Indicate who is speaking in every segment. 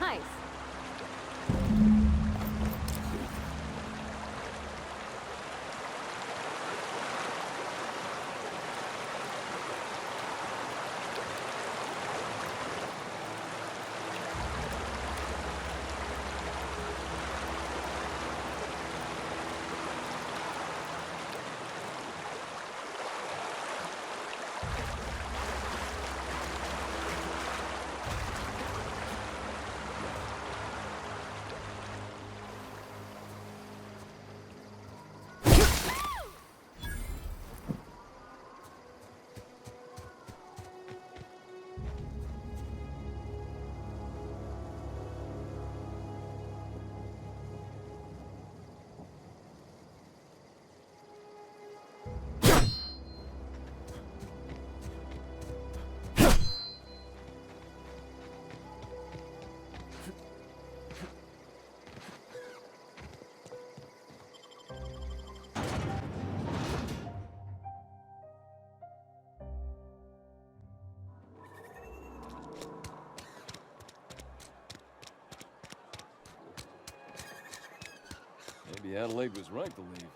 Speaker 1: Nice.
Speaker 2: Maybe Adelaide was right to leave.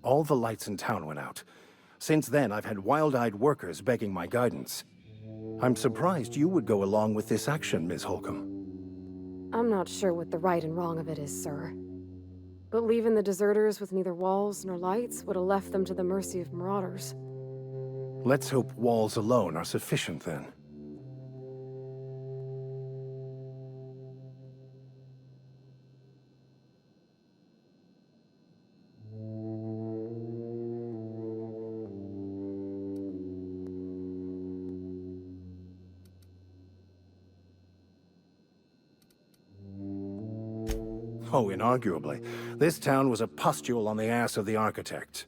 Speaker 3: All the lights in town went out. Since then, I've had wild-eyed workers begging my guidance. I'm surprised you would go along with this action, Ms. Holcomb.
Speaker 1: I'm not sure what the right and wrong of it is, sir. But leaving the deserters with neither walls nor lights would have left them to the mercy of marauders.
Speaker 3: Let's hope walls alone are sufficient, then. Oh, inarguably. This town was a pustule on the ass of the architect.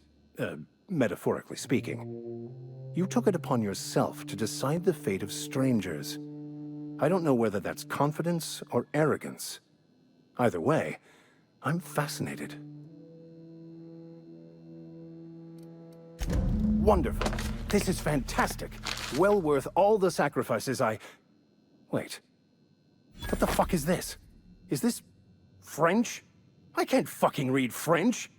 Speaker 3: Metaphorically speaking. You took it upon yourself to decide the fate of strangers. I don't know whether that's confidence or arrogance. Either way, I'm fascinated. Wonderful. This is fantastic. Well worth all the sacrifices Wait. What the fuck is this? Is this French? I can't fucking read French.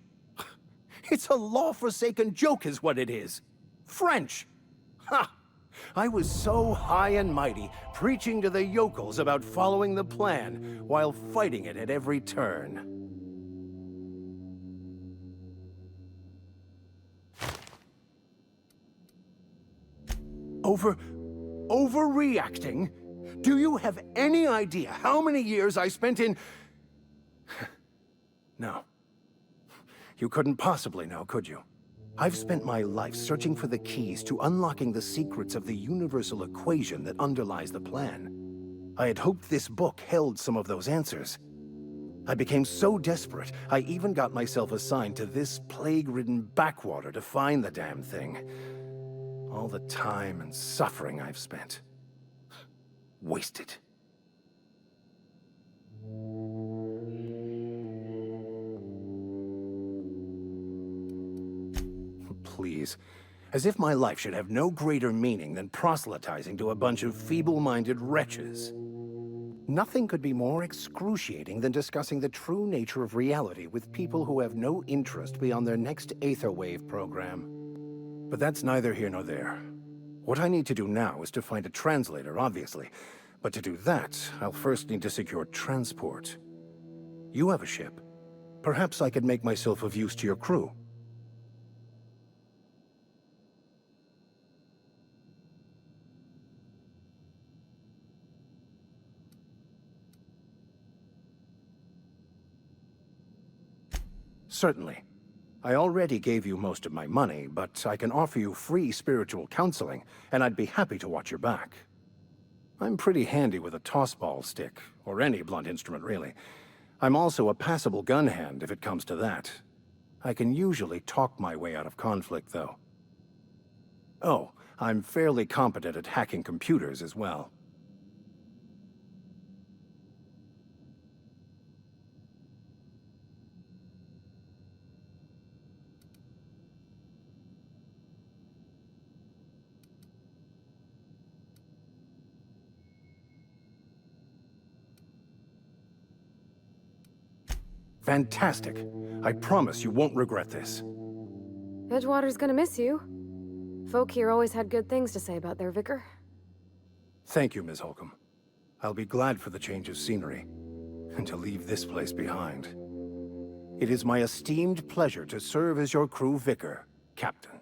Speaker 3: It's a law-forsaken joke is what it is. French! Ha! I was so high and mighty, preaching to the yokels about following the plan, while fighting it at every turn. Overreacting? Do you have any idea how many years I spent in... No. You couldn't possibly know, could you? I've spent my life searching for the keys to unlocking the secrets of the universal equation that underlies the plan. I had hoped this book held some of those answers. I became so desperate, I even got myself assigned to this plague-ridden backwater to find the damn thing. All the time and suffering I've spent. Wasted. Please. As if my life should have no greater meaning than proselytizing to a bunch of feeble-minded wretches. Nothing could be more excruciating than discussing the true nature of reality with people who have no interest beyond their next Aetherwave program. But that's neither here nor there. What I need to do now is to find a translator, obviously. But to do that, I'll first need to secure transport. You have a ship. Perhaps I could make myself of use to your crew. Certainly. I already gave you most of my money, but I can offer you free spiritual counseling, and I'd be happy to watch your back. I'm pretty handy with a tossball stick, or any blunt instrument really. I'm also a passable gun hand if it comes to that. I can usually talk my way out of conflict, though. Oh, I'm fairly competent at hacking computers as well. Fantastic. I promise you won't regret this.
Speaker 1: Edgewater's gonna miss you. Folk here always had good things to say about their vicar.
Speaker 3: Thank you, Ms. Holcomb. I'll be glad for the change of scenery, and to leave this place behind. It is my esteemed pleasure to serve as your crew vicar, Captain.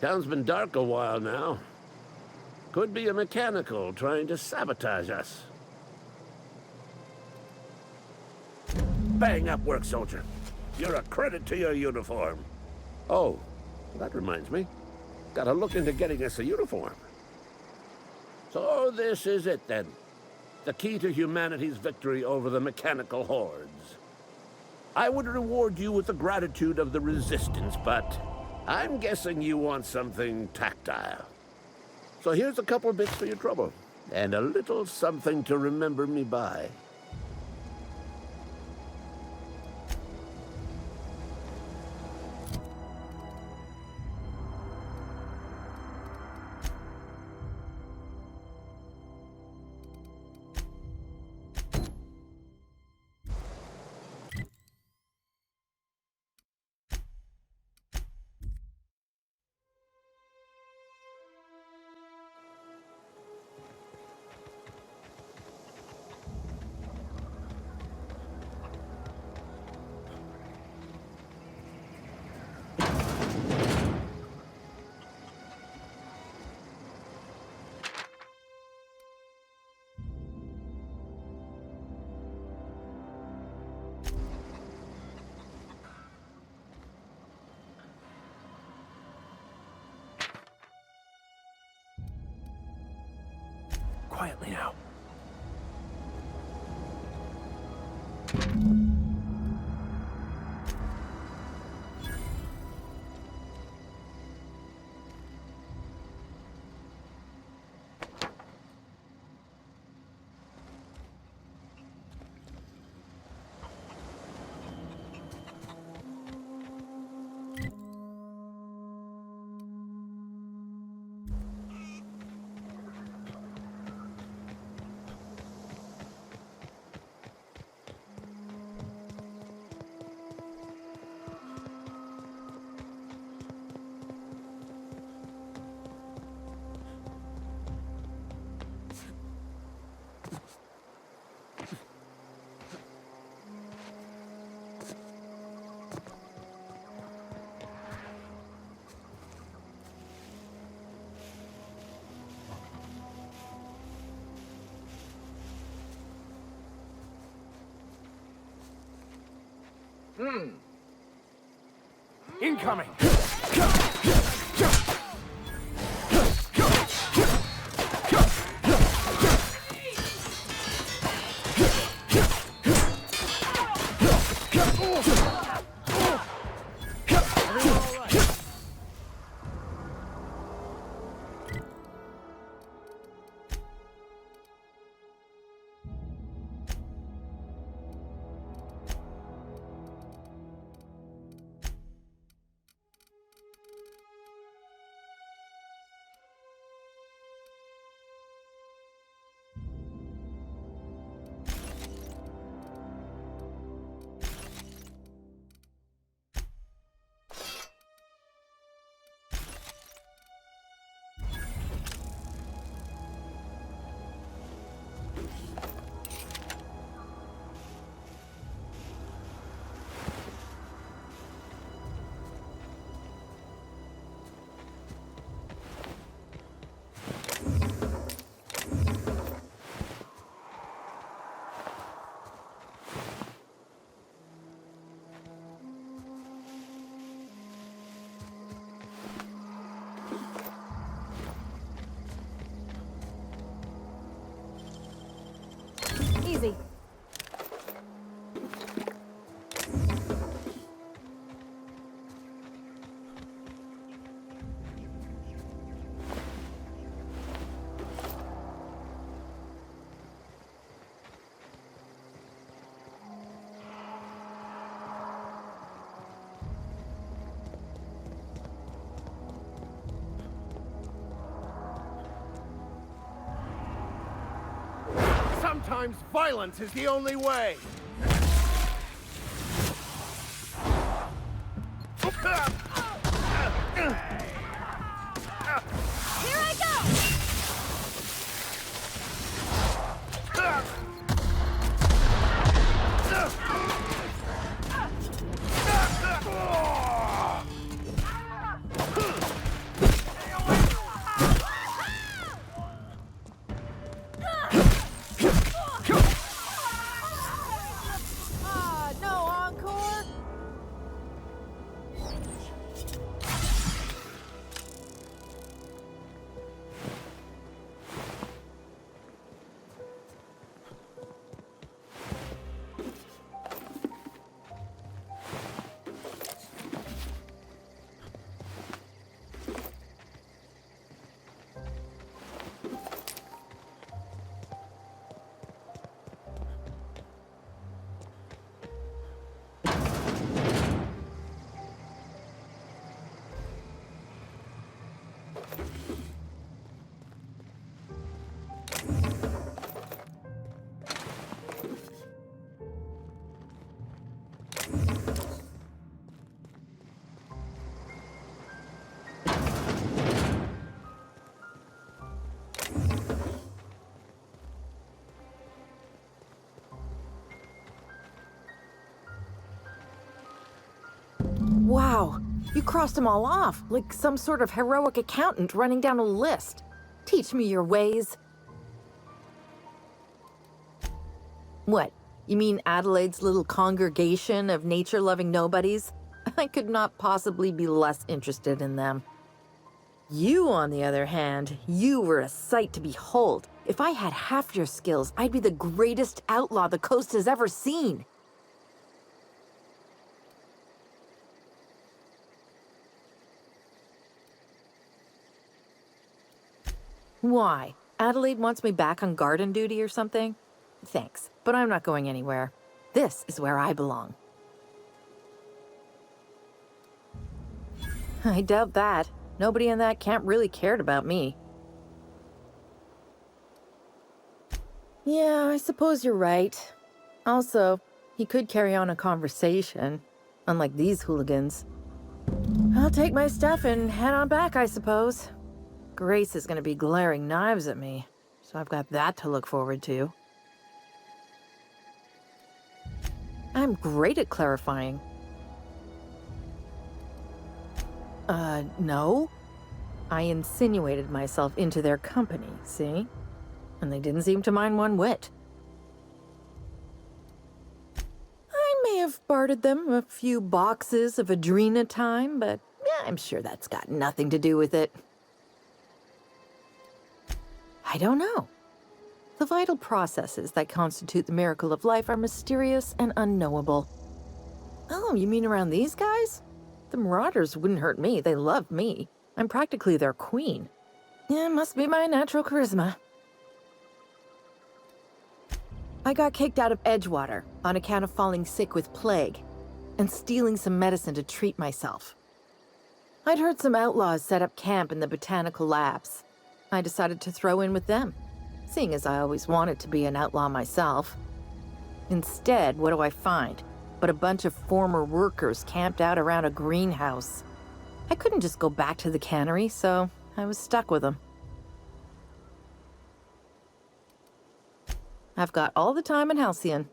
Speaker 4: Town's been dark a while now. Could be a mechanical trying to sabotage us. Bang up work, soldier. You're a credit to your uniform. Oh, that reminds me. Gotta look into getting us a uniform. So this is it then. The key to humanity's victory over the mechanical hordes. I would reward you with the gratitude of the Resistance, but I'm guessing you want something tactile. So here's a couple of bits for your trouble, and a little something to remember me by.
Speaker 3: Quietly now. Incoming!
Speaker 1: Easy.
Speaker 3: Sometimes violence is the only way!
Speaker 1: Here I go!
Speaker 5: Wow, you crossed them all off, like some sort of heroic accountant running down a list. Teach me your ways. What? You mean Adelaide's little congregation of nature-loving nobodies? I could not possibly be less interested in them. You, on the other hand, you were a sight to behold. If I had half your skills, I'd be the greatest outlaw the coast has ever seen. Why? Adelaide wants me back on garden duty or something? Thanks, but I'm not going anywhere. This is where I belong. I doubt that. Nobody in that camp really cared about me. Yeah, I suppose you're right. Also, he could carry on a conversation, unlike these hooligans. I'll take my stuff and head on back, I suppose. Grace is going to be glaring knives at me, so I've got that to look forward to. I'm great at clarifying. No. I insinuated myself into their company, see? And they didn't seem to mind one whit. I may have bartered them a few boxes of Adrena time, but yeah, I'm sure that's got nothing to do with it. I don't know. The vital processes that constitute the miracle of life are mysterious and unknowable. Oh, you mean around these guys? The Marauders wouldn't hurt me. They love me. I'm practically their queen. Yeah, must be my natural charisma. I got kicked out of Edgewater on account of falling sick with plague and stealing some medicine to treat myself. I'd heard some outlaws set up camp in the botanical labs. I decided to throw in with them, seeing as I always wanted to be an outlaw myself. Instead, what do I find? But a bunch of former workers camped out around a greenhouse. I couldn't just go back to the cannery, so I was stuck with them. I've got all the time in Halcyon.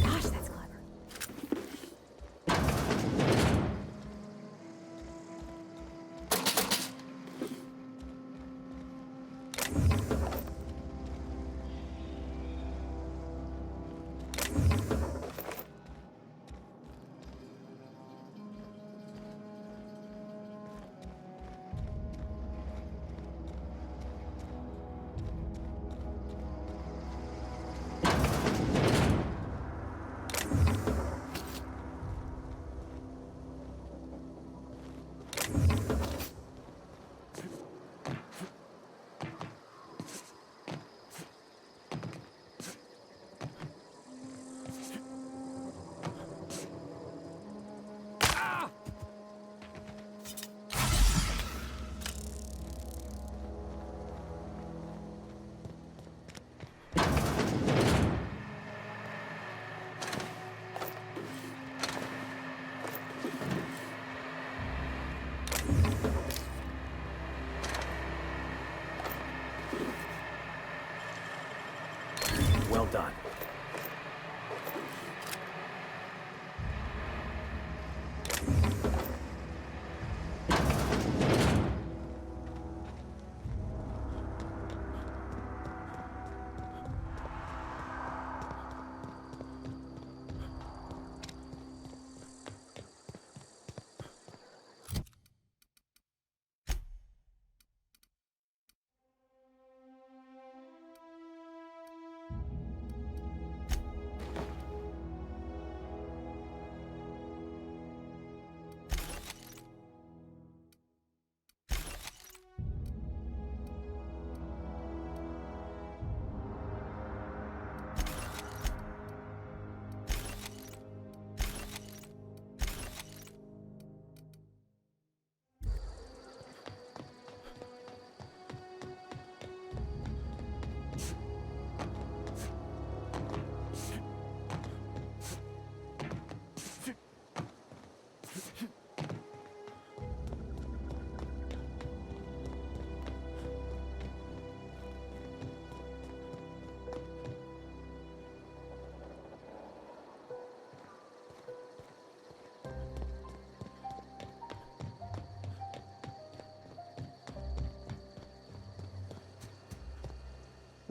Speaker 1: Gosh, that's clever.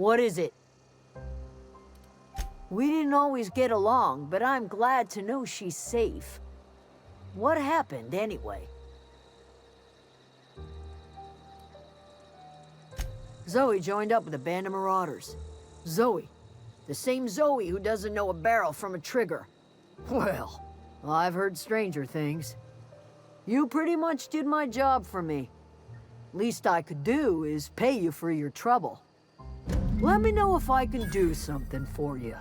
Speaker 6: What is it? We didn't always get along, but I'm glad to know she's safe. What happened, anyway? Zoe joined up with a band of marauders. Zoe. The same Zoe who doesn't know a barrel from a trigger. Well, I've heard stranger things. You pretty much did my job for me. Least I could do is pay you for your trouble. Let me know if I can do something for you.